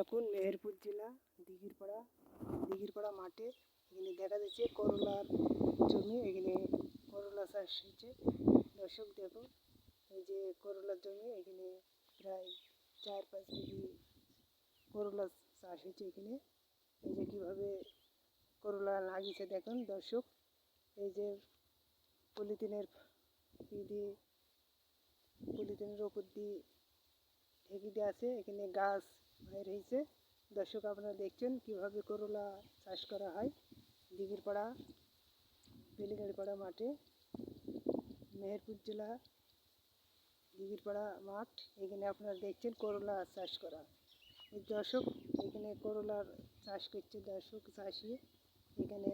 এখন মেহেরপুর জেলা দিঘিরপাড়া মাঠে এখানে দেখা যাচ্ছে করলার জমি। এখানে করলা চাষ হয়েছে। দর্শক দেখো, এই যে করলার জমি, এখানে প্রায় 4-5 বিঘি করলা চাষ হয়েছে। এখানে এই যে কীভাবে করলা লাগিয়েছে দেখুন দর্শক। এই যে পলিথিনের উপর দিয়ে ঢেকে দিয়ে আছে, এখানে গাছ বের হয়েছে। দর্শক আপনারা দেখছেন কিভাবে করলা চাষ করা হয় দিঘিরপাড়া বেলিগাড়িপাড়া মাঠে, মেহেরপুর জেলা দিঘিরপাড়া মাঠ। এখানে আপনারা দেখছেন করলা চাষ করা। এই দর্শক এখানে করলার চাষ করছে দর্শক চাষি। এখানে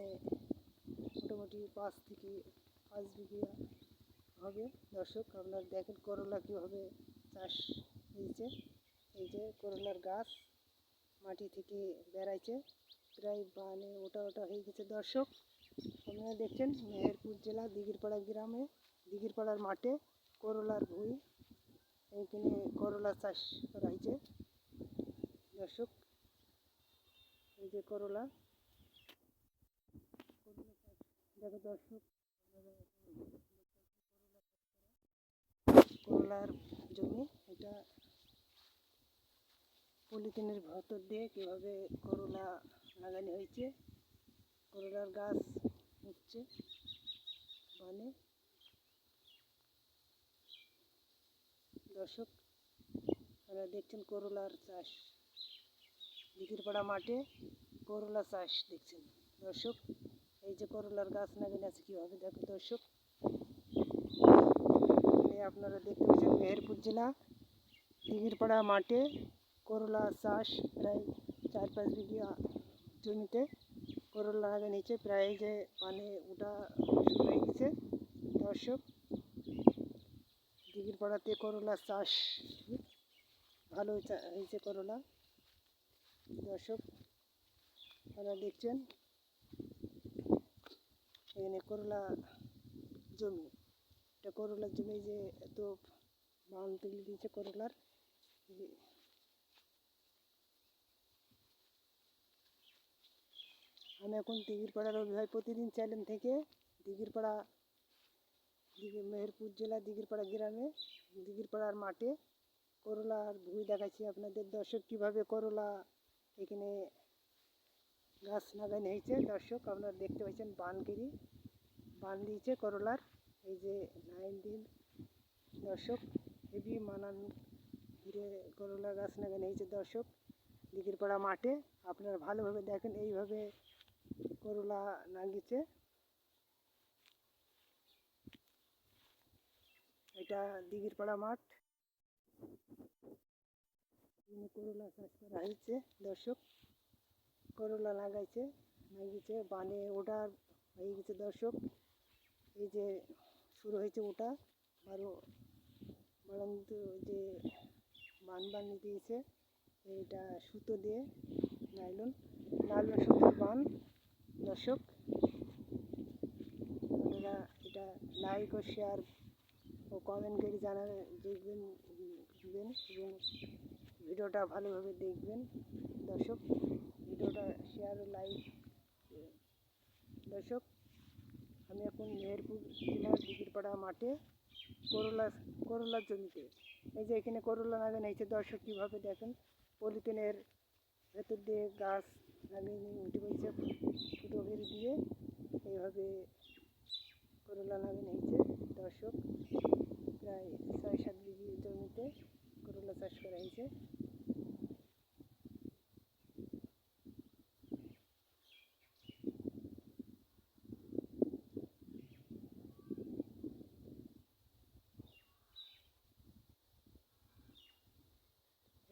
মোটামুটি 5 থেকে 5 বিঘা হবে। দর্শক আপনারা দেখেন করলা কীভাবে চাষ হয়েছে। এই যে করলার গাছ মাটি থেকে বেড়াইছে, প্রায় বানে ওটা হয়ে গেছে। দর্শক আপনারা দেখছেন মেহেরপুর জেলা দিঘিরপাড়া গ্রামে দিঘিরপাড়ার মাঠে করলার ভুঁই, এইখানে করলা চাষ করা হয়েছে। দর্শক এই যে করলা দেখো দর্শক, করলার জমি এটা পলিথিনের ভেতর দিয়ে কীভাবে করলা লাগানো হয়েছে। করলার গাছ উঠছে বানে। দর্শক আপনারা দেখছেন করলার চাষ দিঘিরপাড়া মাঠে করলা চাষ দেখছেন দর্শক। এই যে করলার গাছ লাগানো আছে কীভাবে দেখো দর্শক। আপনারা দেখতে পাচ্ছেন মেহেরপুর জেলা দিঘিরপাড়া মাঠে করলা চাষ, প্রায় 4-5 বিঘা জমিতে করলা লাগানো হয়েছে। প্রায় যে পানি ওটা শুরু হয়ে গেছে। দর্শক দিঘিরপাড়াতে করলা চাষ ভালো হয়েছে করলা। দর্শক আপনারা দেখছেন এখানে করলা জমি, এটা করলার জমি যে এত বান তুলে দিয়েছে করলার। আমি এখন দিঘিরপাড়া রবি ভাই প্রতিদিন চ্যানেল থেকে মেহেরপুর জেলা দিঘিরপাড়া গ্রামে দিঘিরপাড়ার মাঠে করলার ভুঁই দেখাচ্ছি আপনাদের। দর্শক কীভাবে করলা এখানে গাছ লাগানো হয়েছে। দর্শক আপনারা দেখতে পাচ্ছেন বান দিয়েছে করলার, এই যে লাইন দিন। দর্শক হেভি মানান ঘিরে করলা গাছ লাগানো হয়েছে দর্শক দিঘিরপাড়া মাঠে। আপনারা ভালোভাবে দেখেন এইভাবে করলা লাগিয়েছে। এটা দিঘিরপাড়া মাঠ, করলা চাষ করা হয়েছে দর্শক। করলা লাগিয়েছে বানে ওঠার হয়ে গেছে দর্শক। এই যে শুরু হয়েছে ওটা বাড়ন্ত যে বান দিয়েছে, এটা সুতো দিয়ে নাইলন সুতোর বান। দর্শক আপনারা এটা লাইক ও শেয়ার ও কমেন্ট করে দিবেন এবং ভিডিওটা ভালোভাবে দেখবেন দর্শক। ভিডিওটা শেয়ার ও লাইক। দর্শক আমি এখন মেহেরপুর জেলার দিঘিরপাড়া মাঠে করলার জমিতে, এই যে এখানে করলা লাগানো হয়েছে দর্শক। কীভাবে দেখেন পলিথিনের ভেতর দিয়ে গাছ লাগিয়ে উঠে পড়ছে ফুটো বের দিয়ে, এইভাবে করলা লাগানো হয়েছে দর্শক। প্রায় 6-7 বিঘি জমিতে করলা চাষ করা হয়েছে।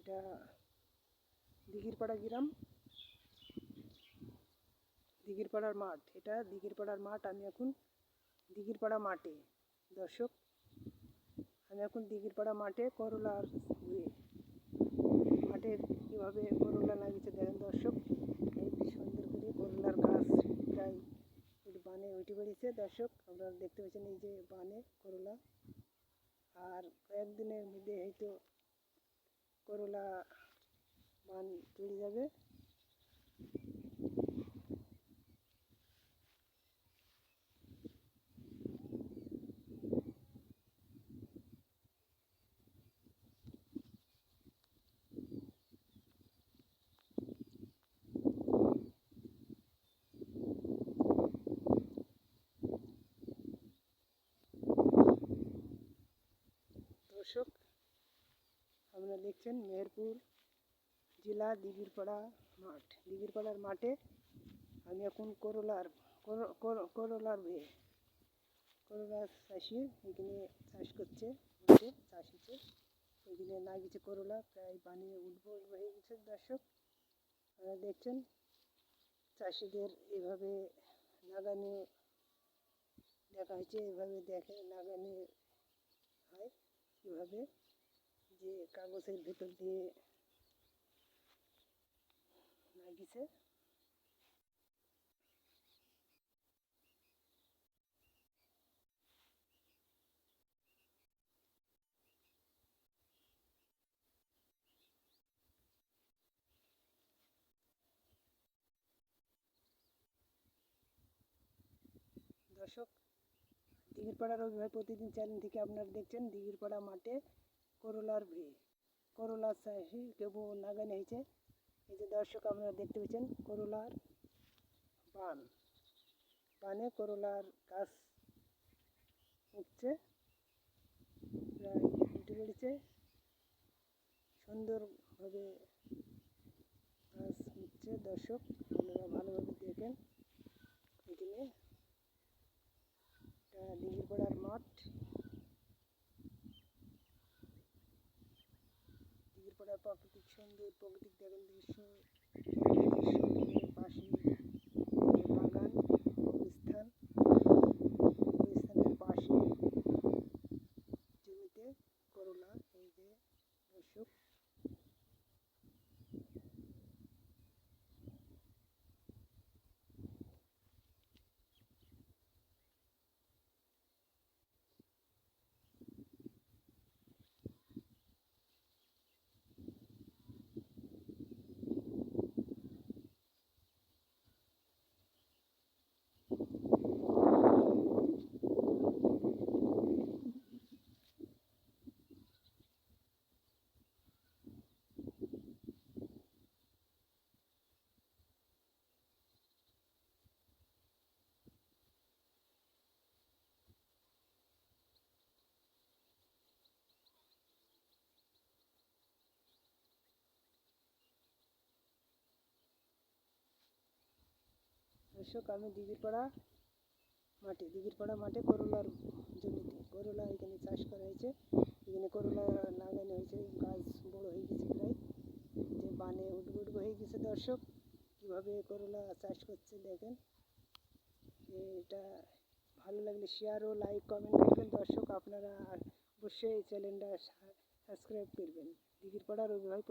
এটা দিঘিরপাড়া গ্রাম, দিঘিরপাড়ার মাঠ। এটা দিঘিরপাড়ার মাঠ। আমি এখন দিঘিরপাড়া মাঠে দর্শক, আমি এখন দিঘিরপাড়া মাঠে করলার মাঠে কীভাবে করলা লাগিয়েছে দেখেন দর্শক। এই সুন্দর করে করলার গাছ প্রায় বানে উঠে পড়েছে দর্শক। আপনারা দেখতে পাচ্ছেন এই যে বানে করলা, আর কয়েকদিনের মধ্যে হয়তো করলা বান চড়ে যাবে। দর্শক, আপনারা দেখছেন মেহেরপুর জেলা দিঘিরপাড়া মাঠ। দিঘিরপাড়ার মাঠে আমি এখন করলার চাষি এখানে চাষ করছে, মাঠে চাষ হচ্ছে। এখানে লাগিয়েছে করলা, প্রায় বানিয়ে উঠবো হয়ে গেছে। দর্শক, আপনারা দেখছেন চাষিদের এভাবে লাগানো দেখা হচ্ছে, এভাবে দেখে লাগানো হয় কীভাবে, যে কাগজের ভেতর দিয়ে লাগিয়েছে। দর্শক, দিঘিরপাড়া রবি ভাই প্রতিদিন চ্যানেল থেকে আপনারা দেখছেন দিঘিরপাড়া মাঠে করলার চাষি কেবল লাগানো হয়েছে। এই যে দর্শক, আপনারা দেখতে পাচ্ছেন করলার বানে করলার গাছ উঠছে, প্রায় উঠে পড়েছে সুন্দরভাবে গাছ উঠছে। দর্শক, আপনারা ভালোভাবে দেখেন। এখানে দিঘিরপাড়ার মাঠ, দিঘিরপাড়ার প্রাকৃতিক সুন্দর প্রাকৃতিক দেখেন দৃশ্য, পাশে বাগান, গুলিস্তানের পাশে জমিতে করলা। এই যে দর্শক, আমি দিঘিরপাড়া মাঠে করলার জমিতে করলা এখানে চাষ করা হয়েছে। এখানে করলা লাগানো হয়েছে, গাছ বড় হয়ে গেছে, প্রায় যে বানে উঠবো হয়ে গেছে। দর্শক, কীভাবে করলা চাষ করছে দেখেন। এটা ভালো লাগলে শেয়ার ও লাইক কমেন্ট করবেন। দর্শক, আপনারা অবশ্যই এই চ্যানেলটা সাবস্ক্রাইব করবেন। দিঘিরপাড়া রবি ভাই।